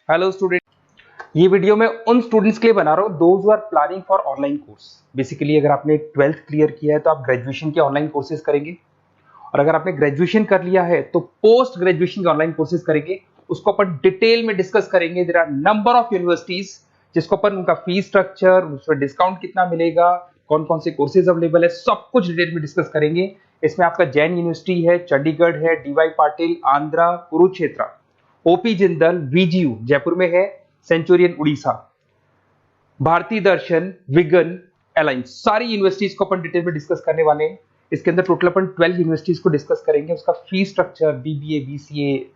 Hello student, ये video मैं उन स्टूडेंट्स के लिए बना रहा हूँ those who are planning for online course. Basically अगर आपने 12th क्लियर किया है तो आप ग्रेजुएशन के ऑनलाइन कोर्सेज करेंगे, और अगर आपने ग्रेजुएशन कर लिया है तो पोस्ट ग्रेजुएशन के ऑनलाइन कोर्सेज करेंगे। उसको अपन डिटेल में डिस्कस करेंगे। There are number of universities जिसको अपन उनका फीस स्ट्रक्चर, उसमें डिस्काउंट कितना मिलेगा, कौन कौन से कोर्सेज अवेलेबल है, सब कुछ डिटेल में डिस्कस करेंगे। इसमें आपका जैन यूनिवर्सिटी है, चंडीगढ़ है, डीवाई पाटिल, आंध्रा, कुरुक्षेत्र, ओपी जिंदल, वीजीयू जयपुर में है, सेंचुरियन उड़ीसा, भारतीय दर्शन, विगन, अलायंस, सारी यूनिवर्सिटीज को अपन डिटेल में डिस्कस करने वाले हैं। इसके अंदर टोटल अपन 12 यूनिवर्सिटीज को डिस्कस करेंगे। उसका fees structure, BBA, BCA,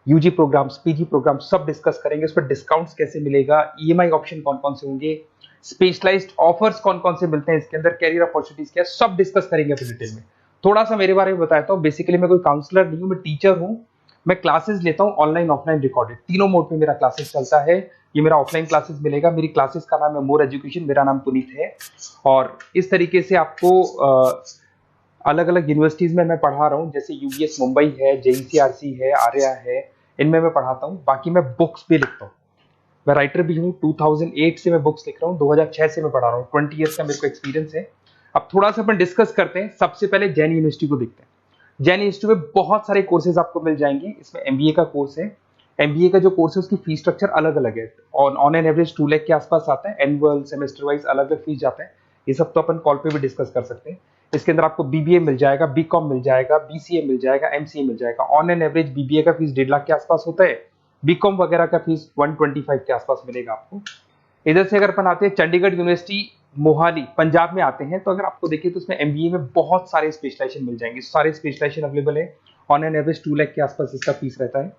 UG programs, PG program सब डिस्कस करेंगे। उस पर डिस्काउंट्स कैसे मिलेगा, ईएमआई ऑप्शन कौन कौन से होंगे, स्पेशलाइज्ड ऑफर्स कौन कौन से मिलते हैं, इसके अंदर कैरियर अपॉर्चुनिटीज क्या, सब डिस्कस करेंगे अपन डिटेल में। थोड़ा सा मेरे बारे में बताता हूँ। बेसिकली मैं कोई काउंसलर नहीं हूँ, मैं टीचर हूँ। मैं क्लासेस लेता हूँ ऑनलाइन ऑफलाइन रिकॉर्डेड, तीनों मोड में मेरा क्लासेस चलता है। ये मेरा ऑफलाइन क्लासेस मिलेगा। मेरी क्लासेस का नाम है मोर एजुकेशन, मेरा नाम पुनीत है। और इस तरीके से आपको अलग अलग यूनिवर्सिटीज में मैं पढ़ा रहा हूँ, जैसे यूबीएस मुंबई है, जेईसीआरसी है, आर्या है, इनमें मैं पढ़ाता हूँ। बाकी मैं बुक्स भी लिखता हूँ, मैं राइटर भी हूँ। 2008 से मैं बुक्स लिख रहा हूँ, 2006 से मैं पढ़ा रहा हूँ, 20 ईयर्स का मेरे को एक्सपीरियंस है। अब थोड़ा सा अपन डिस्कस करते हैं। सबसे पहले जैन यूनिवर्सिटी को देखते हैं। जैन यूनिवर्सिटी में बहुत सारे कोर्सेज आपको मिल जाएंगे। इसमें एमबीए का कोर्स है। एमबीए का जो कोर्स है उसकी फीस स्ट्रक्चर अलग अलग है। ऑन एन एवरेज 2 लाख के आसपास आता है। एनुअल, सेमेस्टर वाइज अलग अलग फीस जाता है। ये सब तो अपन कॉल पे भी डिस्कस कर सकते हैं। इसके अंदर आपको बीबीए मिल जाएगा, बीकॉम मिल जाएगा, बीसीए मिल जाएगा, एमसीए मिल जाएगा। ऑन एन एवरेज बीबीए का फीस 1.5 लाख के आसपास होता है। बीकॉम वगैरह का फीस 125 के आसपास मिलेगा आपको। इधर से अगर अपन आते हैं चंडीगढ़ यूनिवर्सिटी, मोहाली, पंजाब में आते हैं, तो अगर आपको देखिए तो उसमें एमबीए में बहुत सारे स्पेशलाइजेशन मिल जाएंगे। सारे स्पेशलाइजेशन अवेलेबल है। ऑन एन एवरेज 2 लाख के आसपास इसका फीस रहता है।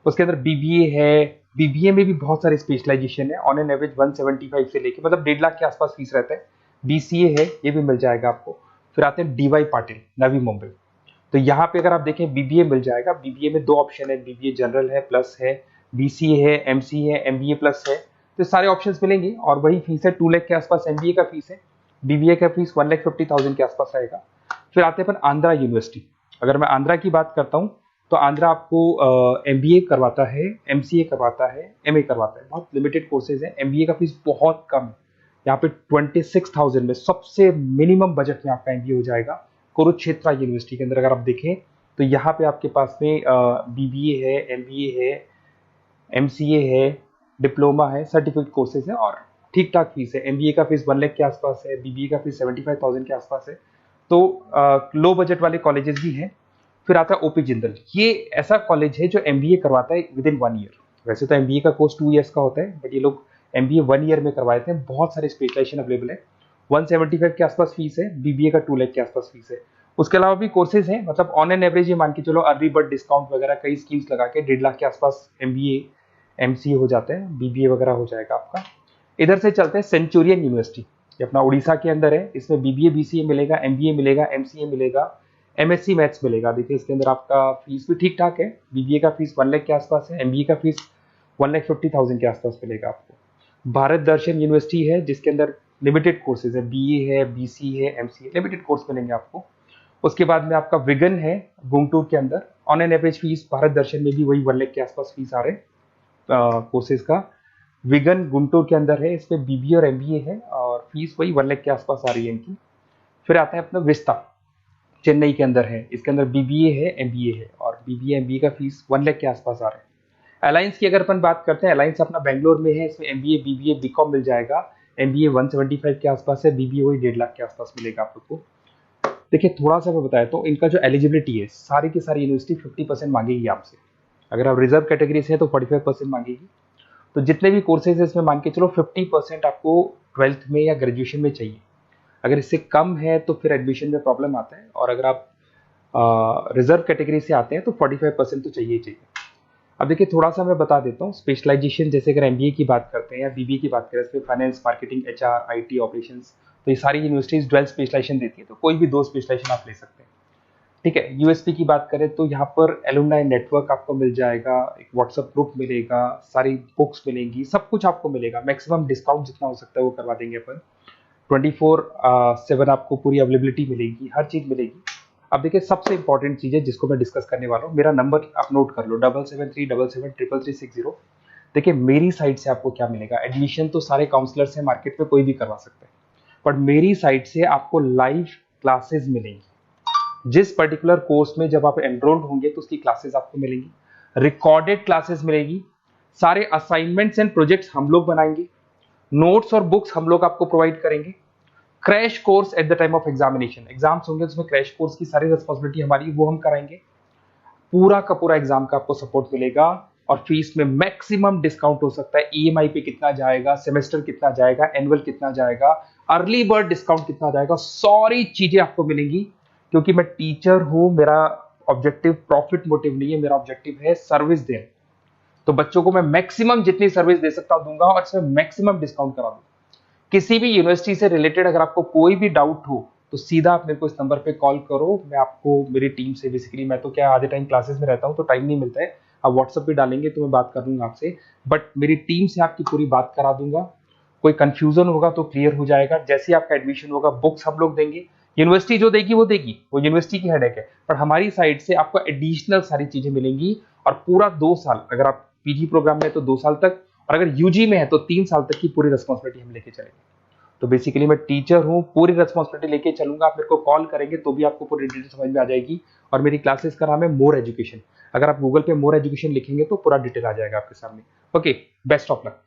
उसके अंदर बीबीए है, बीबीए में भी बहुत सारे स्पेशलाइजेशन है। ऑन एन एवरेज 175 से लेके मतलब 1.5 लाख के आसपास फीस रहता है। बीसीए है, ये भी मिल जाएगा आपको। फिर आते हैं डीवाई पाटिल, नवी मुंबई। तो यहाँ पे अगर आप देखें बीबीए मिल जाएगा। बीबीए में 2 ऑप्शन है, बीबीए जनरल है, प्लस है, बीसीए है, एमसीए है, एमबीए प्लस है। तो सारे ऑप्शंस मिलेंगे और वही फीस है। 2 लाख के आसपास एमबीए का फीस है। बीबीए का फीस 1,50,000 के आसपास आएगा। फिर आते हैं अपन आंध्रा यूनिवर्सिटी। अगर मैं आंध्रा की बात करता हूँ तो आंध्रा आपको एमबीए करवाता है, एमसीए करवाता है, एमए करवाता है। बहुत लिमिटेड कोर्सेज है। एमबीए का फीस बहुत कम है। यहाँ पे 26,000 में सबसे मिनिमम बजट में आपका एमबीए हो जाएगा। कुरुक्षेत्र यूनिवर्सिटी के अंदर अगर आप देखें तो यहाँ पे आपके पास में बीबीए है, एमबीए है, एमसीए है, डिप्लोमा है, सर्टिफिकेट कोर्सेज है और ठीक ठाक फीस है। एमबीए का फीस 1 लाख के आसपास है, बीबीए का फीस 75,000 के आसपास है। तो लो बजट वाले कॉलेजेस भी हैं। फिर आता है ओपी जिंदल। ये ऐसा कॉलेज है जो एमबीए करवाता है विद इन 1 ईयर। वैसे तो एमबीए का कोर्स 2 ईयर्स का होता है, बट ये लोग एमबीए 1 ईयर में करवाते हैं। बहुत सारे स्पेशलाइजेशन अवेलेबल है। 175 के आसपास फीस है। बीबीए का 2 लाख के आसपास फीस है। उसके अलावा भी कोर्सेज हैं, मतलब ऑन एन एवरेज ये मान के चलो अर्ली बर्ड डिस्काउंट वगैरह कई स्कीम्स लगा के 1.5 लाख के आसपास एमबीए, एमसीए हो जाते हैं, बीबीए वगैरह हो जाएगा आपका। इधर से चलते हैं सेंचुरियन यूनिवर्सिटी, ये अपना उड़ीसा के अंदर है। इसमें बीबीए, बीसीए मिलेगा, एमबीए मिलेगा, एमसीए मिलेगा, एमएससी मैथ्स मिलेगा। देखिए इसके अंदर आपका फीस भी ठीक ठाक है। बीबीए का फीस 1 लाख के आसपास है, एमबीए का फीस 1,50,000 के आसपास मिलेगा आपको। भारत दर्शन यूनिवर्सिटी है जिसके अंदर लिमिटेड कोर्सेज है, बीए है, बीसी है, एमसीए, लिमिटेड कोर्स मिलेंगे आपको। उसके बाद में आपका विगन है गुंटूर के अंदर। On an average fees Bharat Darshan में भी वही 1 लाख के आसपास फीस आ रहे हैं कोर्सेज का। विगन गुंटूर के अंदर है, इसमें बीबीए और एमबीए है और फीस वही 1 लाख के आसपास आ रही है इनकी। फिर आता है अपना विस्ता, चेन्नई के अंदर है। इसके अंदर बीबीए है, एमबीए है और बीबीए एमबीए का फीस 1 लाख के आसपास आ रहा है। अलायंस की अगर अपन बात करते हैं, अलायंस अपना बेंगलोर में है। इसमें एमबीए, बीबीए, बीकॉम मिल जाएगा। एमबीए 175 के आसपास है, बीबीए वही 1.5 लाख के आसपास मिलेगा आप लोग को। देखिए थोड़ा सा मैं बताया तो इनका जो एलिजिबिलिटी है, सारी की सारी यूनिवर्सिटी 50% मांगेगी आपसे। अगर आप रिजर्व कैटेगरी से हैं तो 45% मांगेगी। तो जितने भी कोर्सेज है इसमें मान के चलो 50% आपको 12th में या ग्रेजुएशन में चाहिए। अगर इससे कम है तो फिर एडमिशन में प्रॉब्लम आता है, और अगर आप रिजर्व कैटेगरी से आते हैं तो 45% तो चाहिए ही चाहिए। अब देखिए थोड़ा सा मैं बता देता हूँ स्पेशलाइजेशन। जैसे अगर एमबीए की बात करते हैं या बीबीए की बात करें, इसमें finance, marketing, HR, IT, operations, तो ये सारी यूनिवर्सिटीज 12 स्पेशलाइजेशन देती है। तो कोई भी 2 स्पेशलाइजेशन आप ले सकते हैं, ठीक है। यूएसपी की बात करें तो यहाँ पर एलुमनाई नेटवर्क आपको मिल जाएगा, एक व्हाट्सएप ग्रुप मिलेगा, सारी बुक्स मिलेंगी, सब कुछ आपको मिलेगा। मैक्सिमम डिस्काउंट जितना हो सकता है वो करवा देंगे अपन। 24/7 आपको पूरी अवेलेबिलिटी मिलेगी, हर चीज मिलेगी। अब देखिए सबसे इंपॉर्टेंट चीज है जिसको मैं डिस्कस करने वाला हूँ। मेरा नंबर आप नोट कर लो, 7737773360। देखिए मेरी साइड से आपको क्या मिलेगा, एडमिशन तो सारे काउंसलर्स हैं मार्केट में, कोई भी करवा सकता है, बट मेरी साइड से आपको लाइव क्लासेस मिलेंगी। जिस पर्टिकुलर कोर्स में जब आप एनरोल्ड होंगे तो उसकी क्लासेस आपको मिलेंगी, रिकॉर्डेड क्लासेस मिलेगी, सारे असाइनमेंट्स एंड प्रोजेक्ट्स हम लोग बनाएंगे, नोट्स और बुक्स हम लोग आपको प्रोवाइड करेंगे, crash course at the time of examination, exams होंगे उसमें क्रैश कोर्स की सारी रिस्पॉन्सिबिलिटी हमारी, वो हम कराएंगे, पूरा का पूरा एग्जाम का आपको सपोर्ट मिलेगा, और फीस में मैक्सिमम डिस्काउंट हो सकता है, ईएमआई पे कितना जाएगा, सेमेस्टर कितना जाएगा, एनुअल कितना जाएगा, अर्ली बर्ड डिस्काउंट कितना जाएगा, सारी चीजें आपको मिलेंगी। क्योंकि मैं टीचर हूं, मेरा ऑब्जेक्टिव प्रॉफिट मोटिव नहीं है, मेरा ऑब्जेक्टिव है सर्विस देना। तो बच्चों को मैं मैक्सिमम जितनी सर्विस दे सकता हूं दूंगा, और इसमें मैक्सिमम डिस्काउंट करा दूंगा। किसी भी यूनिवर्सिटी से रिलेटेड अगर आपको कोई भी डाउट हो तो सीधा आप मेरे को इस नंबर पे कॉल करो, मैं आपको मेरी टीम से, बेसिकली मैं तो क्या आधे टाइम क्लासेस में रहता हूँ तो टाइम नहीं मिलता है, आप व्हाट्सएप पे डालेंगे तो मैं बात कर लूंगा आपसे, बट मेरी टीम से आपकी पूरी बात करा दूंगा। कोई कंफ्यूजन होगा तो क्लियर हो जाएगा, जैसे ही आपका एडमिशन होगा बुक्स हम लोग देंगे, यूनिवर्सिटी जो देगी वो देगी, वो यूनिवर्सिटी की हेडेक है, पर हमारी साइड से आपको एडिशनल सारी चीजें मिलेंगी। और पूरा 2 साल, अगर आप पीजी प्रोग्राम में तो 2 साल तक, और अगर यूजी में है तो 3 साल तक की पूरी रिस्पॉन्सिबिलिटी हम लेके चलेंगे। तो बेसिकली मैं टीचर हूँ, पूरी रिस्पॉन्सिबिलिटी लेके चलूंगा, आप मेरे को कॉल करेंगे तो भी आपको पूरी डिटेल समझ में आ जाएगी। और मेरी क्लासेस का नाम है मोर एजुकेशन, अगर आप गूगल पे मोर एजुकेशन लिखेंगे तो पूरा डिटेल आ जाएगा आपके सामने। Okay, best of luck.